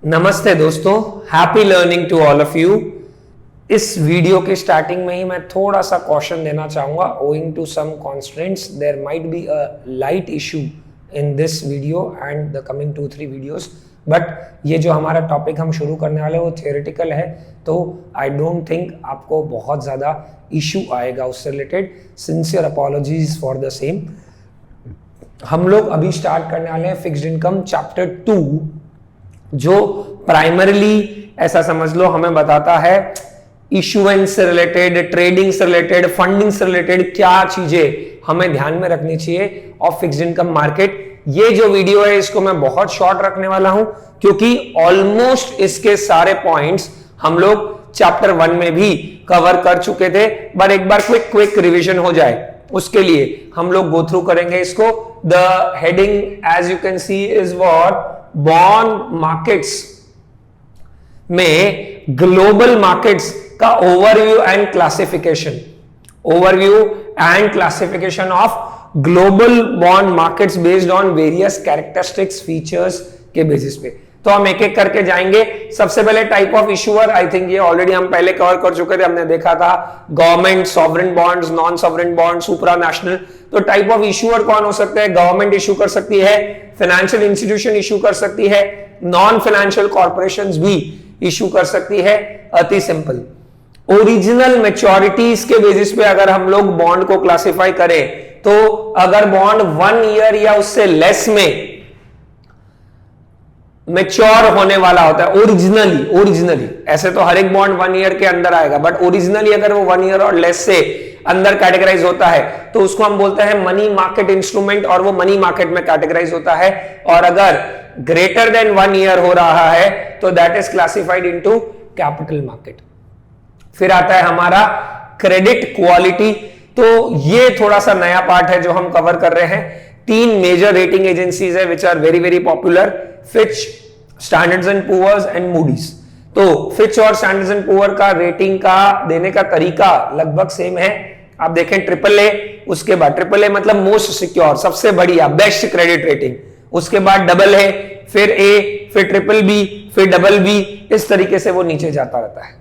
नमस्ते दोस्तों, happy learning to all of you. इस वीडियो के स्टार्टिंग में ही मैं थोड़ा सा कॉशन देना चाहूंगा। Owing to some constraints there might be a light issue in this video and the coming 2-3 videos, but ये जो हमारा टॉपिक हम शुरू करने वाले हैं वो थियोरेटिकल है, तो आई डोंट थिंक आपको बहुत ज़्यादा इशू आएगा उससे related. Sincere apologies for the same. हम लोग अभी स्टार्ट करने वाले हैं फिक्स्ड इनकम चैप्टर 2, जो प्राइमरीली ऐसा समझ लो हमें बताता है इशुएंस से रिलेटेड, ट्रेडिंग से रिलेटेड, फंडिंग से रिलेटेड क्या चीजें हमें ध्यान में रखनी चाहिए ऑफ फिक्स्ड इनकम मार्केट। ये जो वीडियो है इसको मैं बहुत शॉर्ट रखने वाला हूं, क्योंकि ऑलमोस्ट इसके सारे पॉइंट्स हम लोग चैप्टर 1 में भी कवर कर चुके थे, बट एक बार क्विक रिवीजन हो जाए उसके लिए हम लोग गो थ्रू करेंगे इसको। The heading as you can see is what bond markets में ग्लोबल मार्केट्स का overview and classification, overview and classification of global bond markets based on various characteristics features के बेसिस पे। तो हम एक एक करके जाएंगे। सबसे पहले type of issuer, I think ये ऑलरेडी हम पहले कवर कर चुके थे, हमने देखा था government, sovereign bonds, non sovereign bond, supra national. तो टाइप ऑफ इशूअर कौन हो सकते हैं? गवर्नमेंट इशू कर सकती है, फाइनेंशियल इंस्टीट्यूशन इशू कर सकती है, नॉन फाइनेंशियल कॉर्पोरेशंस भी इशू कर सकती है। अति सिंपल। ओरिजिनल मैच्योरिटीज के बेसिस पे अगर हम लोग बॉन्ड को क्लासिफाई करें, तो अगर बॉन्ड 1 ईयर या उससे लेस में मैच्योर होने वाला होता है, ओरिजिनली ऐसे तो हर एक बॉन्ड 1 ईयर के अंदर आएगा, बट ओरिजिनली अगर वो 1 ईयर और लेस से अंदर कैटेगराइज होता है तो उसको हम बोलते हैं मनी मार्केट इंस्ट्रूमेंट, और वो मनी मार्केट में कैटेगराइज होता है। और अगर ग्रेटर देन 1 ईयर हो रहा है तो that is classified into capital market. फिर आता है हमारा क्रेडिट क्वालिटी। तो ये थोड़ा सा नया पार्ट है जो हम कवर कर रहे हैं। 3 मेजर रेटिंग एजेंसीज है which are very very popular, Fitch, Standards and Poor's and Moody's. तो फिच और स्टैंडर्ड्स एंड पुअर का रेटिंग का देने का तरीका लगभग सेम है। आप देखें ट्रिपल ए, उसके बाद ट्रिपल ए मतलब मोस्ट सिक्योर, सबसे बढ़िया, बेस्ट क्रेडिट रेटिंग, उसके बाद डबल ए, फिर ए, फिर ट्रिपल बी, फिर डबल बी, इस तरीके से वो नीचे जाता रहता है।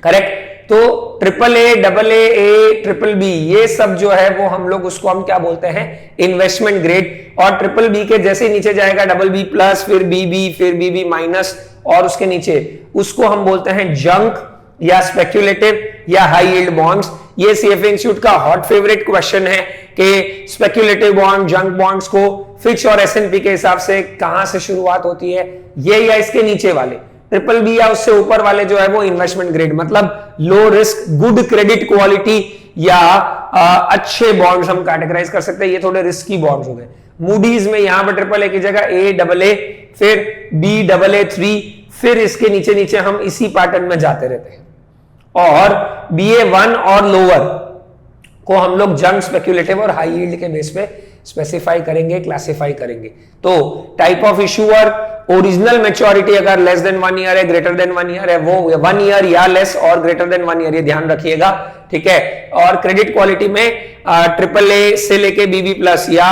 करेक्ट। तो triple A, double A, triple B, ये सब जो है वो हम लोग उसको हम क्या बोलते हैं? Investment grade. और ट्रिपल बी के जैसे नीचे जाएगा डबल बी प्लस, फिर बीबी, फिर बीबी माइनस, और उसके नीचे उसको हम बोलते हैं जंक या स्पेक्युलेटिव या हाई यील्ड बॉन्ड्स। ये सीएफए इंस्टीट्यूट का हॉट फेवरेट क्वेश्चन है कि स्पेक्युलेटिव बॉन्ड, जंक बॉन्ड्स को फिच और एसएनपी के हिसाब से कहां से शुरुआत होती है, ये या इसके नीचे वाले। ट्रिपल बी या उससे ऊपर वाले जो है वो इन्वेस्टमेंट ग्रेड, मतलब low risk, good credit quality या अच्छे बॉन्ड्स हम कैटेगराइज कर सकते हैं। ये थोड़े रिस्की बॉन्ड्स हो गए। मूडीज में यहां पर ट्रिपल ए की जगह ए डबल ए, फिर बी डबल ए 3, फिर इसके नीचे नीचे हम इसी पैटर्न में जाते रहते हैं। और BA1 और लोअर को हम लोग जंक, स्पेक्युलेटिव और हाई यील्ड के बेस पे स्पेसिफाई करेंगे, क्लासिफाई करेंगे। तो type of issuer, original maturity अगर लेस देन 1 ईयर है, ग्रेटर देन 1 ईयर है, वो 1 ईयर या लेस और ग्रेटर देन 1 ईयर, ये ध्यान रखिएगा, ठीक है। और क्रेडिट क्वालिटी में ट्रिपल ए से लेके बीबी प्लस, या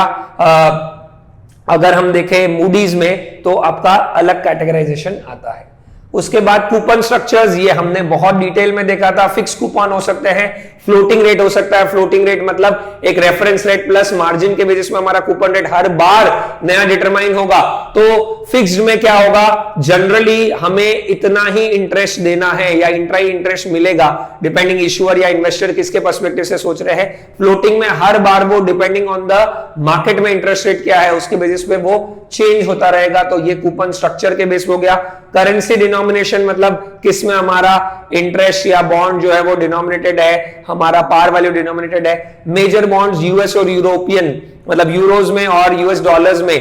अगर हम देखें मूडीज में तो आपका अलग कैटेगराइजेशन आता है। उसके बाद कूपन स्ट्रक्चर्स, ये हमने बहुत डिटेल में देखा था। फिक्स कूपन हो सकते हैं, फ्लोटिंग रेट हो सकता है। फ्लोटिंग रेट मतलब एक रेफरेंस रेट प्लस मार्जिन के बेसिस में हमारा कूपन रेट हर बार नया डिटरमाइन होगा। तो फिक्स्ड में क्या होगा? जनरली हमें इतना ही इंटरेस्ट देना है या इंट्राई इंटरेस्ट मिलेगा, डिपेंडिंग इशूअर या इन्वेस्टर किसके पर्सपेक्टिव से सोच रहे हैं। फ्लोटिंग में हर बार वो डिपेंडिंग ऑन द मार्केट में इंटरेस्ट रेट क्या है उसके बेसिस पे वो चेंज होता रहेगा। तो ये कूपन स्ट्रक्चर के बेस हो गया। करेंसी डिनोमिनेशन मतलब किस में हमारा इंटरेस्ट या बॉन्ड जो है वो डिनोमिनेटेड है, हमारा पार वैल्यू डिनोमिनेटेड है। मेजर बॉन्ड्स यूएस और यूरोपियन, मतलब यूरोज में और यूएस डॉलर्स में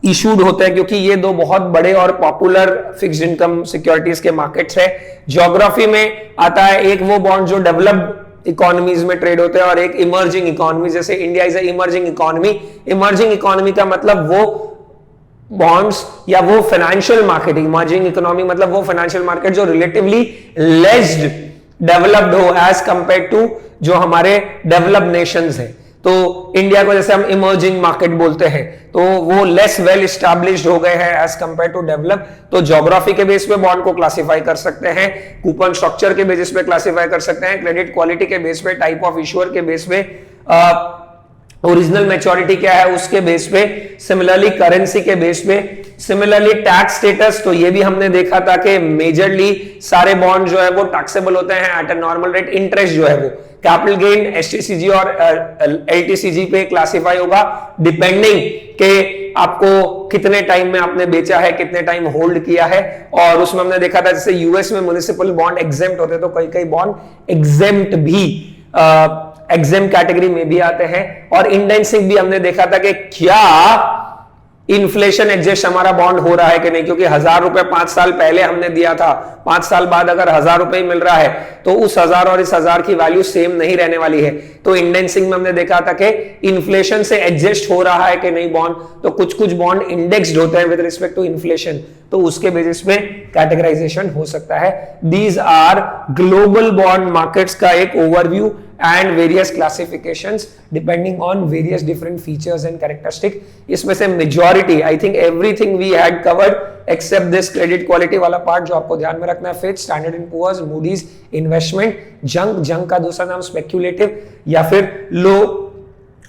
इशूड होते हैं, क्योंकि ये दो बहुत बड़े और पॉपुलर फिक्स्ड इनकम सिक्योरिटीज के मार्केट्स है। ज्योग्राफी में आता है एक वो बॉन्ड जो डेवलप्ड इकोनॉमीज में ट्रेड होते हैं और एक इमर्जिंग इकोनॉमी, जैसे India is emerging economy. Emerging economy का मतलब वो बॉन्ड्स या वो फाइनेंशियल मार्केट, इमर्जिंग इकोनॉमी मतलब वो फाइनेंशियल मार्केट जो रिलेटिवली लेस डेवलप्ड हो एज कंपेयर टू जो हमारे डेवलप्ड नेशंस हैं। तो इंडिया को जैसे हम इमर्जिंग मार्केट बोलते हैं, तो वो लेस वेल एस्टैब्लिश्ड हो गए हैं एज कंपेयर टू डेवलप। तो ज्योग्राफी के बेस पे बॉन्ड को क्लासिफाई कर सकते हैं, कूपन स्ट्रक्चर के बेसिस पे क्लासिफाई कर सकते हैं, क्रेडिट क्वालिटी के बेस पे, टाइप ऑफ इश्यूअर के बेस पे, ओरिजिनल मैच्योरिटी क्या है उसके बेस पे, सिमिलरली करेंसी के बेस पे, सिमिलरली टैक्स स्टेटस। तो ये भी हमने देखा था कि मेजरली सारे बॉन्ड जो है वो टैक्सेबल होते हैं at a normal rate. Interest जो है वो कैपिटल गेन एसटीसीजी और एलटीसीजी पे क्लासिफाई होगा, डिपेंडिंग के आपको कितने टाइम में आपने बेचा है, कितने टाइम होल्ड किया है। और उसमें हमने देखा था जैसे यूएस में म्युनिसिपल बॉन्ड एग्जेम्प्ट होते, तो कई कई बॉन्ड एग्जेम्प्ट भी एग्जाम कैटेगरी में भी आते हैं। और इंडेक्सिंग भी हमने देखा था कि क्या इन्फ्लेशन एडजस्ट हमारा बॉन्ड हो रहा है कि नहीं, क्योंकि 1000 रुपए 5 साल पहले हमने दिया था, 5 साल बाद अगर 1000 रुपए मिल रहा है तो उस 1000 और इस 1000 की वैल्यू सेम नहीं रहने वाली है। तो इंडेक्सिंग में हमने देखा था कि इन्फ्लेशन से एडजस्ट हो रहा है कि नहीं बॉन्ड। तो कुछ कुछ बॉन्ड इंडेक्स्ड होते हैं विद रिस्पेक्ट टू इन्फ्लेशन, तो उसके बेसिस पे कैटेगराइजेशन हो सकता है। These are global bond markets का एक overview and various classifications depending on various different features and characteristic। इसमें से majority, I think everything we had covered except this credit quality वाला part जो आपको ध्यान में रखना है। Fitch, Standard & Poor's, Moody's, Investment, जंग का दूसरा नाम speculative या फिर लो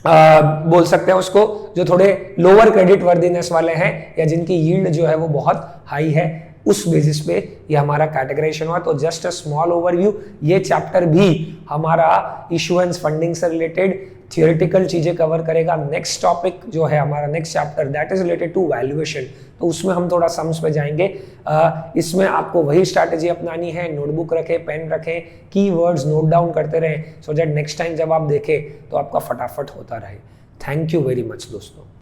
बोल सकते हैं उसको, जो थोड़े लोअर क्रेडिट वर्दीनेस वाले हैं या जिनकी यील्ड जो है वो बहुत हाई है, उस बेसिस पे ये हमारा कैटेगराइजेशन हुआ। तो जस्ट अ स्मॉल ओवरव्यू। ये चैप्टर भी हमारा इशुएंस फंडिंग से रिलेटेड थियोरेटिकल चीजें कवर करेगा। नेक्स्ट टॉपिक जो है हमारा next chapter that is related to valuation, तो उसमें हम थोड़ा सम्स पे जाएंगे। इसमें आपको वही स्ट्रैटेजी अपनानी है, नोटबुक रखें, पेन रखें, कीवर्ड्स नोट डाउन करते रहें, सो दैट नेक्स्ट टाइम जब आप देखें तो आपका फटाफट होता रहे। थैंक यू वेरी मच दोस्तों।